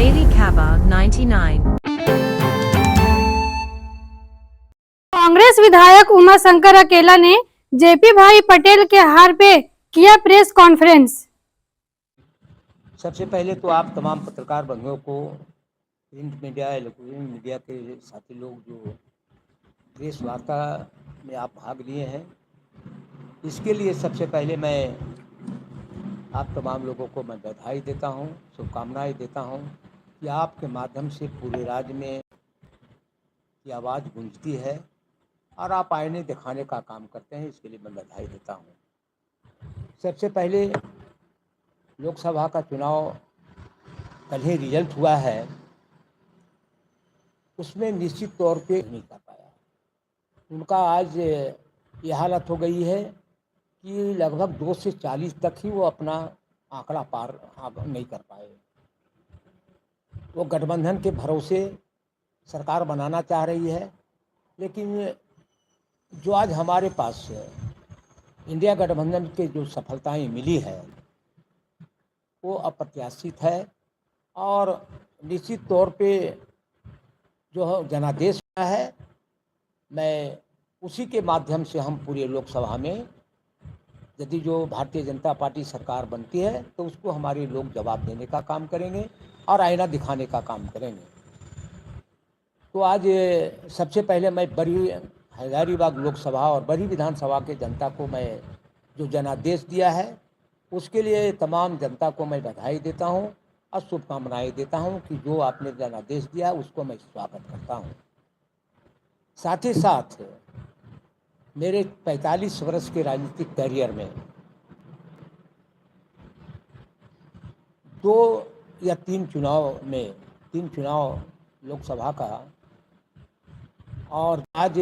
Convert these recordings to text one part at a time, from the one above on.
Daily Kaba 99। Congress विधायक उमाशंकर अकेला ने जेपी भाई पटेल के हार पे किया प्रेस कॉन्फ्रेंस। सबसे पहले तो आप तमाम पत्रकार बंधुओं को, प्रिंट मीडिया, इलेक्ट्रॉनिक मीडिया के साथी लोग जो प्रेस वार्ता में आप भाग लिए हैं, इसके लिए सबसे पहले मैं आप तमाम लोगों को मैं बधाई देता हूं, शुभकामनाएं देता हूं कि आपके माध्यम से पूरे राज्य में की आवाज़ गूंजती है और आप आईने दिखाने का काम करते हैं। इसके लिए मैं बधाई देता हूं। सबसे पहले लोकसभा का चुनाव कल ही रिजल्ट हुआ है, उसमें निश्चित तौर पे नहीं कर पाया। उनका आज ये हालत हो गई है कि लगभग 2 से 40 तक ही वो अपना आंकड़ा पार नहीं कर पाए। वो गठबंधन के भरोसे सरकार बनाना चाह रही है, लेकिन जो आज हमारे पास इंडिया गठबंधन के जो सफलताएं मिली है वो अप्रत्याशित है और निश्चित तौर पे जो जनादेश है, मैं उसी के माध्यम से हम पूरे लोकसभा में यदि जो भारतीय जनता पार्टी सरकार बनती है तो उसको हमारे लोग जवाब देने का काम करेंगे और आईना दिखाने का काम करेंगे। तो आज सबसे पहले मैं बड़ी हजारीबाग लोकसभा और बड़ी विधानसभा के जनता को मैं जो जनादेश दिया है उसके लिए तमाम जनता को मैं बधाई देता हूं और शुभकामनाएं देता हूं कि जो आपने जनादेश दिया उसको मैं स्वागत करता हूं। साथ ही साथ मेरे 45 वर्ष के राजनीतिक करियर में 2 या 3 चुनाव लोकसभा का, और आज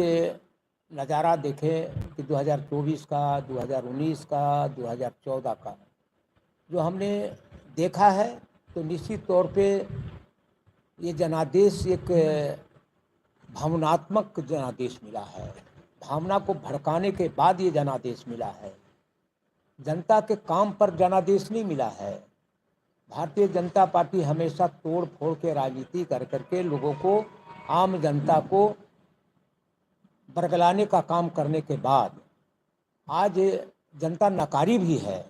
नज़ारा देखें कि 2024 का, 2019 का, 2014 का जो हमने देखा है, तो निश्चित तौर पे ये जनादेश एक भावनात्मक जनादेश मिला है। भावना को भड़काने के बाद ये जनादेश मिला है। जनता के काम पर जनादेश नहीं मिला है। भारतीय जनता पार्टी हमेशा तोड़ फोड़ के राजनीति कर करके लोगों को, आम जनता को बरगलाने का काम करने के बाद आज जनता नकारी भी है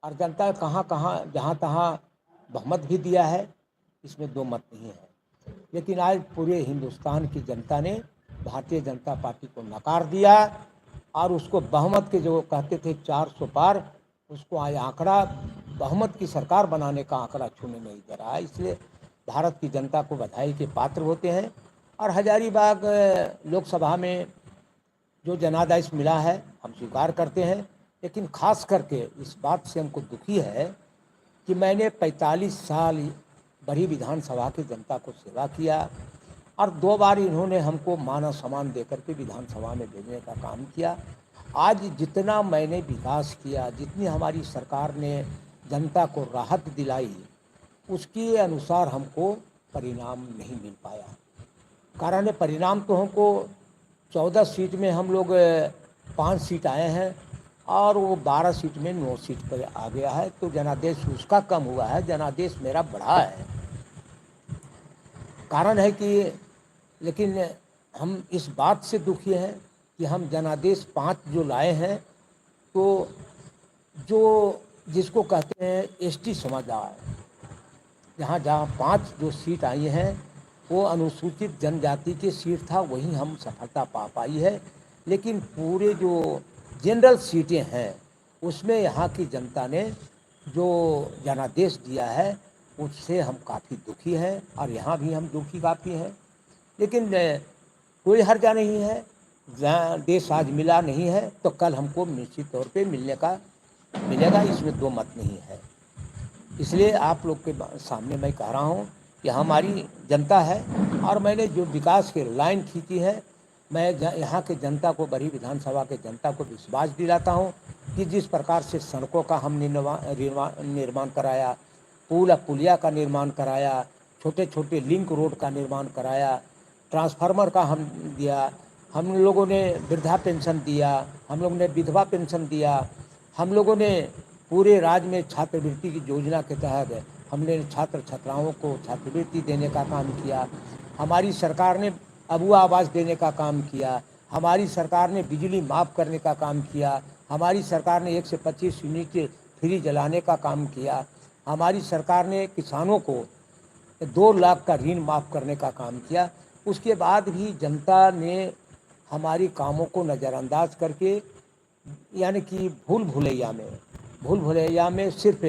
और जनता कहाँ जहाँ तहाँ बहुमत भी दिया है, इसमें दो मत नहीं है। लेकिन आज पूरे हिंदुस्तान की जनता ने भारतीय जनता पार्टी को नकार दिया और उसको बहुमत के जो कहते थे 400 पार, उसको आज आंकड़ा बहुमत की सरकार बनाने का आंकड़ा छूने नहीं दे रहा है। इसलिए भारत की जनता को बधाई के पात्र होते हैं। और हजारीबाग लोकसभा में जो जनादेश मिला है हम स्वीकार करते हैं, लेकिन खास करके इस बात से हमको दुखी है कि मैंने 45 साल बड़ी विधानसभा की जनता को सेवा किया और 2 बार इन्होंने हमको मान सम्मान देकर के विधानसभा में भेजने का काम किया। आज जितना मैंने विकास किया, जितनी हमारी सरकार ने जनता को राहत दिलाई, उसके अनुसार हमको परिणाम नहीं मिल पाया। कारण परिणाम तो हमको 14 सीट में हम लोग 5 सीट आए हैं और वो 12 सीट में 9 सीट पर आ गया है, तो जनादेश उसका कम हुआ है, जनादेश मेरा बढ़ा है। कारण है कि लेकिन हम इस बात से दुखी हैं कि हम जनादेश 5 जो लाए हैं, तो जो जिसको कहते हैं एसटी समुदाय, जहाँ 5 जो सीट आई हैं वो अनुसूचित जनजाति की सीट था, वही हम सफलता पा पाई है। लेकिन पूरे जो जनरल सीटें हैं उसमें यहाँ की जनता ने जो जनादेश दिया है उससे हम काफ़ी दुखी हैं और यहाँ भी हम दुखी काफ़ी हैं। लेकिन कोई हर्जा नहीं है, देश आज मिला नहीं है तो कल हमको निश्चित तौर पे मिलेगा, इसमें दो मत नहीं है। इसलिए आप लोग के सामने मैं कह रहा हूँ कि हमारी जनता है और मैंने जो विकास की लाइन खींची है, मैं यहाँ के जनता को, बड़ी विधानसभा के जनता को विश्वास दिलाता हूँ कि जिस प्रकार से सड़कों का हम निर्माण कराया, पुलिया का निर्माण कराया, छोटे छोटे लिंक रोड का निर्माण कराया, ट्रांसफार्मर का हम दिया, हम लोगों ने वृद्धा पेंशन दिया, हम लोगों ने विधवा पेंशन दिया, हम लोगों ने पूरे राज्य में छात्रवृत्ति की योजना के तहत हमने छात्र छात्राओं को छात्रवृत्ति देने का काम किया। हमारी सरकार ने अबुआ आवास देने का काम किया। हमारी सरकार ने बिजली माफ़ करने का काम किया। हमारी सरकार ने 1 से 25 यूनिट फ्री जलाने का काम किया। हमारी सरकार ने किसानों को 2 लाख का ऋण माफ़ करने का काम किया। उसके बाद भी जनता ने हमारी कामों को नज़रअंदाज करके, यानी कि भूल भुलैया में सिर्फ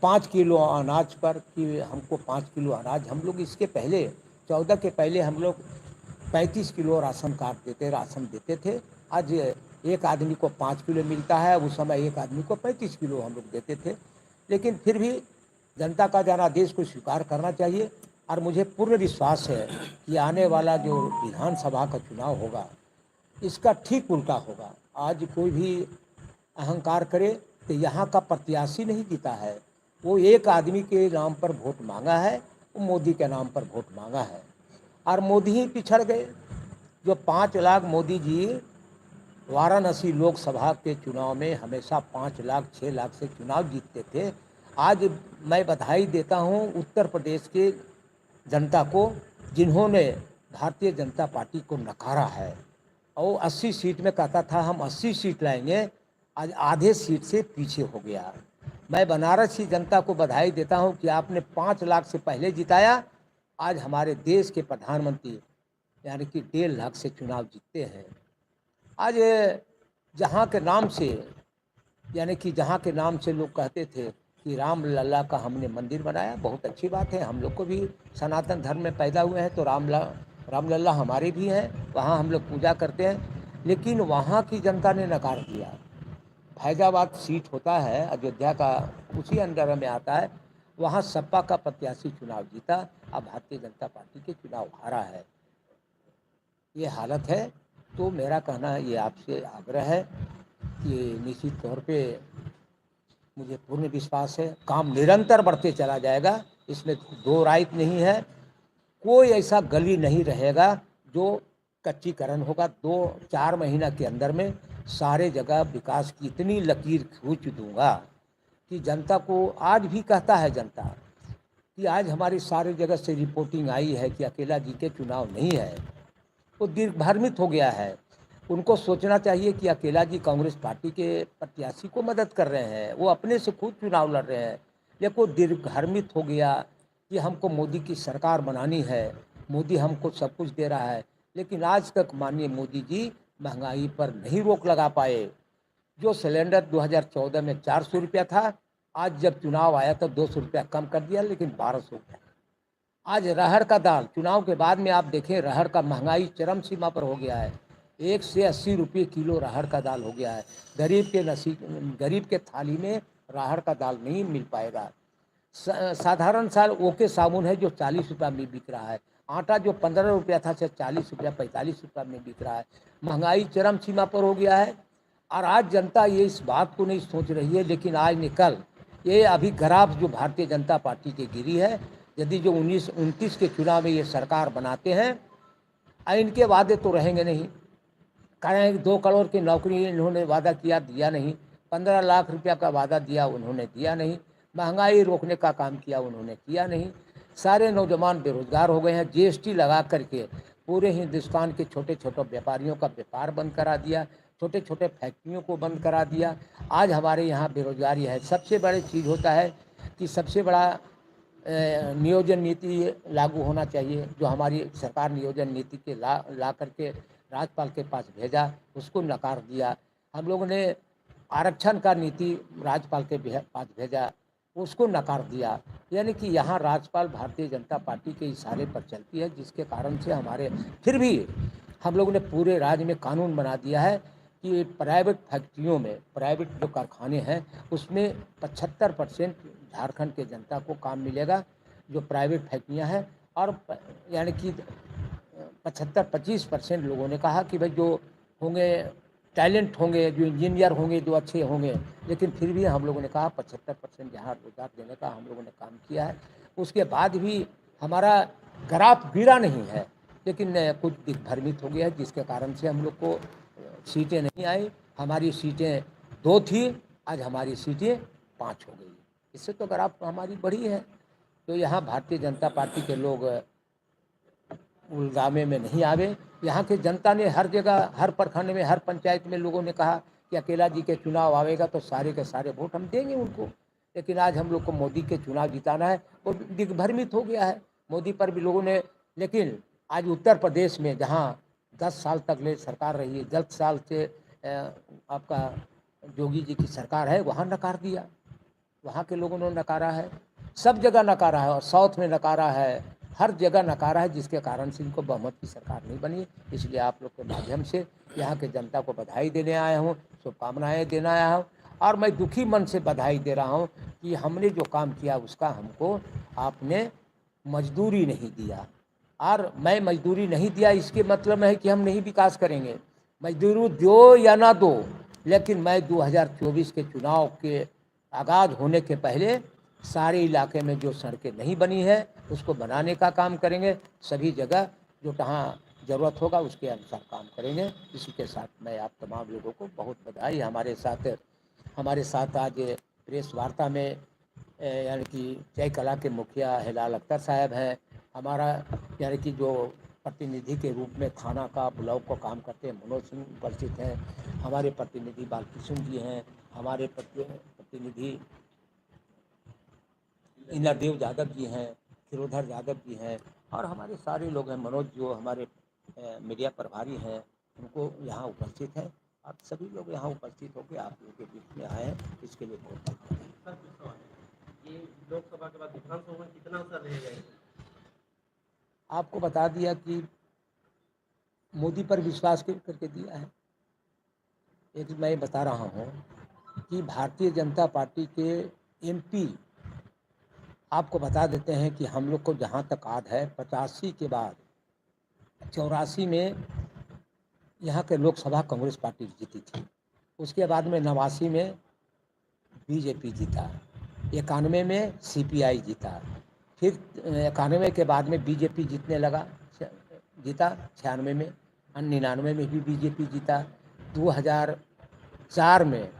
5 किलो अनाज पर कि हमको 5 किलो अनाज, हम लोग इसके पहले 14 के पहले हम लोग 35 किलो राशन देते थे। आज एक आदमी को 5 किलो मिलता है, उस समय एक आदमी को 35 किलो हम लोग देते थे। लेकिन फिर भी जनता का जनादेश को स्वीकार करना चाहिए। और मुझे पूर्ण विश्वास है कि आने वाला जो विधानसभा का चुनाव होगा इसका ठीक उल्टा होगा। आज कोई भी अहंकार करे तो यहाँ का प्रत्याशी नहीं जीता है, वो एक आदमी के नाम पर वोट मांगा है, वो मोदी के नाम पर वोट मांगा है और मोदी ही पिछड़ गए। जो 5 लाख मोदी जी वाराणसी लोकसभा के चुनाव में हमेशा 5 लाख 6 लाख से चुनाव जीतते थे। आज मैं बधाई देता हूँ उत्तर प्रदेश के जनता को, जिन्होंने भारतीय जनता पार्टी को नकारा है और 80 सीट में कहता था हम 80 सीट लाएंगे, आज आधे सीट से पीछे हो गया। मैं बनारस की जनता को बधाई देता हूं कि आपने 5 लाख से पहले जिताया, आज हमारे देश के प्रधानमंत्री यानी कि 1.5 लाख से चुनाव जीतते हैं। आज जहां के नाम से, यानी कि जहां के नाम से लोग कहते थे कि राम लल्ला का हमने मंदिर बनाया, बहुत अच्छी बात है। हम लोग को भी सनातन धर्म में पैदा हुए हैं तो राम लल्ला हमारे भी हैं, वहाँ हम लोग पूजा करते हैं। लेकिन वहाँ की जनता ने नकार दिया। फैजाबाद सीट होता है अयोध्या का, उसी अंडर में आता है, वहाँ सपा का प्रत्याशी चुनाव जीता, अब भारतीय जनता पार्टी के चुनाव हारा है। ये हालत है। तो मेरा कहना ये आपसे आग्रह है कि निश्चित तौर पे मुझे पूर्ण विश्वास है काम निरंतर बढ़ते चला जाएगा, इसमें 2 राय नहीं है। कोई ऐसा गली नहीं रहेगा जो कच्चीकरण होगा। 2-4 महीना के अंदर में सारे जगह विकास की इतनी लकीर खींच दूंगा कि जनता को, आज भी कहता है जनता कि आज हमारी सारे जगह से रिपोर्टिंग आई है कि अकेला जी के चुनाव नहीं है, वो दिग्भ्रमित हो गया है। उनको सोचना चाहिए कि अकेला जी कांग्रेस पार्टी के प्रत्याशी को मदद कर रहे हैं, वो अपने से खुद चुनाव लड़ रहे हैं। लेकिन दिग्भ्रमित हो गया कि हमको मोदी की सरकार बनानी है, मोदी हमको सब कुछ दे रहा है। लेकिन आज तक माननीय मोदी जी महंगाई पर नहीं रोक लगा पाए। जो सिलेंडर 2014 में 400 रुपया था, आज जब चुनाव आया तो 200 रुपया कम कर दिया, लेकिन 1200 रुपया। आज रहर का दाल, चुनाव के बाद में आप देखें रहर का महंगाई चरम सीमा पर हो गया है। 1 से 80 रुपये किलो रहर का दाल हो गया है। गरीब के थाली में रहर का दाल नहीं मिल पाएगा। साधारण साल ओके साबुन है जो 40 रुपया में बिक रहा है। आटा जो 15 रुपया था से 40 रुपया 45 रुपया में बिक रहा है। महंगाई चरम सीमा पर हो गया है। और आज जनता ये इस बात को नहीं सोच रही है, लेकिन आज निकल ये अभी ग्राफ जो भारतीय जनता पार्टी की गिरी है, यदि जो 19-29 के चुनाव में ये सरकार बनाते हैं, इनके वादे तो रहेंगे नहीं। कारण 2 करोड़ की नौकरी इन्होंने वादा किया, दिया नहीं। 15 लाख रुपया का वादा दिया, उन्होंने दिया नहीं। महंगाई रोकने का काम किया, उन्होंने किया नहीं। सारे नौजवान बेरोजगार हो गए हैं। जीएसटी लगा करके पूरे हिंदुस्तान के छोटे छोटे व्यापारियों का व्यापार बंद करा दिया, छोटे छोटे फैक्ट्रियों को बंद करा दिया। आज हमारे यहाँ बेरोजगारी है। सबसे बड़ी चीज़ होता है कि सबसे बड़ा नियोजन नीति लागू होना चाहिए। जो हमारी सरकार नियोजन नीति के ला करके राज्यपाल के पास भेजा, उसको नकार दिया। हम लोगों ने आरक्षण का नीति राज्यपाल के पास भेजा, उसको नकार दिया। यानी कि यहाँ राज्यपाल भारतीय जनता पार्टी के इशारे पर चलती है, जिसके कारण से हमारे, फिर भी हम लोगों ने पूरे राज्य में कानून बना दिया है कि प्राइवेट फैक्ट्रियों में, प्राइवेट जो कारखाने हैं उसमें 75% झारखंड के जनता को काम मिलेगा, जो प्राइवेट फैक्ट्रियां हैं। और यानी कि 25% लोगों ने कहा कि भाई जो होंगे टैलेंट होंगे, जो इंजीनियर होंगे, जो अच्छे होंगे। लेकिन फिर भी हम लोगों ने कहा 75% यहाँ रोजगार देने का हम लोगों ने काम किया है। उसके बाद भी हमारा ग्राफ गिरा नहीं है, लेकिन कुछ दिग्भ्रमित हो गया है, जिसके कारण से हम लोग को सीटें नहीं आई। हमारी सीटें 2 थी, आज हमारी सीटें 5 हो गई। इससे तो अगर आप हमारी बढ़ी है। तो यहाँ भारतीय जनता पार्टी के लोग उलगामे में नहीं आवे। यहाँ की जनता ने हर जगह, हर प्रखंड में, हर पंचायत में लोगों ने कहा कि अकेला जी के चुनाव आवेगा तो सारे के सारे वोट हम देंगे उनको। लेकिन आज हम लोग को मोदी के चुनाव जिताना है और दिग्भ्रमित हो गया है मोदी पर भी लोगों ने। लेकिन आज उत्तर प्रदेश में जहाँ 10 साल तक ले सरकार रही है, 10 साल से आपका योगी जी की सरकार है, वहाँ नकार दिया, वहाँ के लोगों ने नकारा है, सब जगह नकारा है और साउथ में नकारा है, हर जगह नकारा है, जिसके कारण से इनको बहुमत की सरकार नहीं बनी। इसलिए आप लोग के माध्यम से यहाँ के जनता को बधाई देने आया हूँ, शुभकामनाएँ देने आया हूँ और मैं दुखी मन से बधाई दे रहा हूँ कि हमने जो काम किया उसका हमको आपने मजदूरी नहीं दिया। और मैं मजदूरी नहीं दिया इसके मतलब है कि हम नहीं विकास करेंगे। मजदूरी दो या ना दो, लेकिन मैं 2024 के चुनाव के आगाज होने के पहले सारे इलाके में जो सड़कें नहीं बनी है उसको बनाने का काम करेंगे। सभी जगह जो जहाँ ज़रूरत होगा उसके अनुसार काम करेंगे। इसी के साथ मैं आप तमाम लोगों को बहुत बधाई। हमारे साथ आज प्रेस वार्ता में यानी कि जय कला के मुखिया हिलाल अख्तर साहब हैं। हमारा यानी कि जो प्रतिनिधि के रूप में थाना का ब्लॉक को काम करते हैं मनोज सिंह उपस्थित हैं। हमारे प्रतिनिधि बालकृष्ण जी हैं। हमारे प्रतिनिधि इंद्रदेव यादव जी हैं, खिरोधर यादव जी हैं और हमारे सारे लोग हैं। मनोज जो हमारे मीडिया प्रभारी हैं उनको यहाँ उपस्थित हैं और सभी लोग यहाँ उपस्थित होकर आप लोगों के बीच में आए हैं, इसके लिए बहुत धन्यवाद। ये लोकसभा के बाद विधानसभा में कितना असर रहेगा? आपको बता दिया कि मोदी पर विश्वास करके दिया है। एक मैं बता रहा हूँ कि भारतीय जनता पार्टी के एमपी आपको बता देते हैं कि हम लोग को जहाँ तक याद है 85 के बाद 84 में यहाँ के लोकसभा कांग्रेस पार्टी जीती थी। उसके बाद में 89 में बीजेपी जीता, 91 में सीपीआई जीता, फिर 91 के बाद में बीजेपी जीतने लगा, जीता 96 में, 99 में भी बीजेपी जीता, 2004 में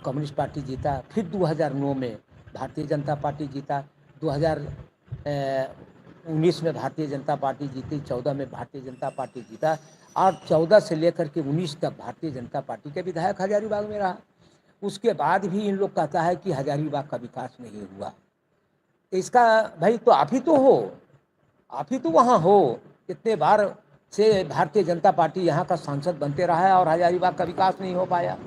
कम्युनिस्ट पार्टी जीता, फिर 2009 में भारतीय जनता पार्टी जीता, 2019 में भारतीय जनता पार्टी जीती, 14 में भारतीय जनता पार्टी जीता और 14 से लेकर के 19 तक भारतीय जनता पार्टी के विधायक हजारीबाग में रहा। उसके बाद भी इन लोग कहता है कि हजारीबाग का विकास नहीं हुआ। इसका भाई तो आप ही तो हो, आप ही तो वहाँ हो। इतने बार से भारतीय जनता पार्टी यहाँ का सांसद बनते रहा है और हजारीबाग का विकास नहीं हो पाया।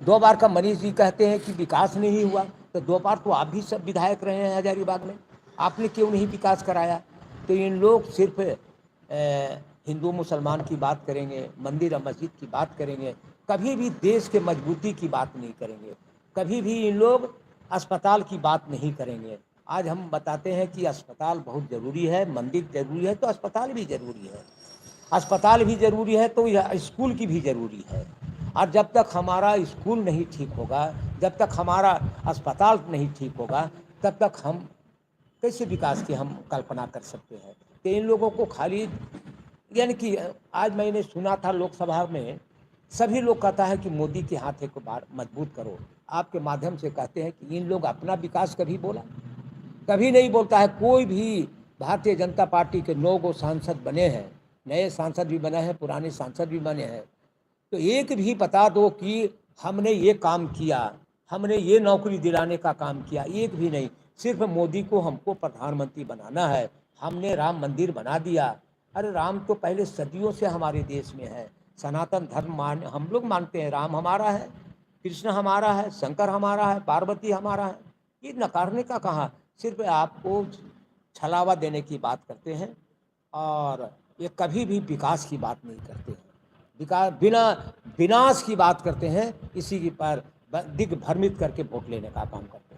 2 बार का मनीष जी कहते हैं कि विकास नहीं हुआ, तो 2 बार तो आप भी सब विधायक रहे हैं हजारीबाग में, आपने क्यों नहीं विकास कराया? तो इन लोग सिर्फ हिंदू मुसलमान की बात करेंगे, मंदिर और मस्जिद की बात करेंगे, कभी भी देश के मजबूती की बात नहीं करेंगे, कभी भी इन लोग अस्पताल की बात नहीं करेंगे। आज हम बताते हैं कि अस्पताल बहुत ज़रूरी है, मंदिर ज़रूरी है तो अस्पताल भी ज़रूरी है, अस्पताल भी ज़रूरी है तो स्कूल की भी ज़रूरी है। और जब तक हमारा स्कूल नहीं ठीक होगा, जब तक हमारा अस्पताल नहीं ठीक होगा, तब तक हम कैसे विकास की हम कल्पना कर सकते हैं? तो इन लोगों को खाली यानी कि आज मैंने सुना था लोकसभा में सभी लोग कहता है कि मोदी के हाथ को बार मजबूत करो। आपके माध्यम से कहते हैं कि इन लोग अपना विकास कभी बोला? कभी नहीं बोलता है। कोई भी भारतीय जनता पार्टी के 9 गो सांसद बने हैं, नए सांसद भी बने हैं, पुराने सांसद भी बने हैं, तो एक भी बता दो कि हमने ये काम किया, हमने ये नौकरी दिलाने का काम किया, एक भी नहीं। सिर्फ मोदी को हमको प्रधानमंत्री बनाना है, हमने राम मंदिर बना दिया। अरे राम तो पहले सदियों से हमारे देश में है, सनातन धर्म हम लोग मानते हैं, राम हमारा है, कृष्ण हमारा है, शंकर हमारा है, पार्वती हमारा है। ये नकारने का कहाँ, सिर्फ आपको छलावा देने की बात करते हैं और ये कभी भी विकास की बात नहीं करते हैं, विकास बिना विनाश की बात करते हैं। इसी पर दिग्भ्रमित करके वोट लेने का काम करते हैं।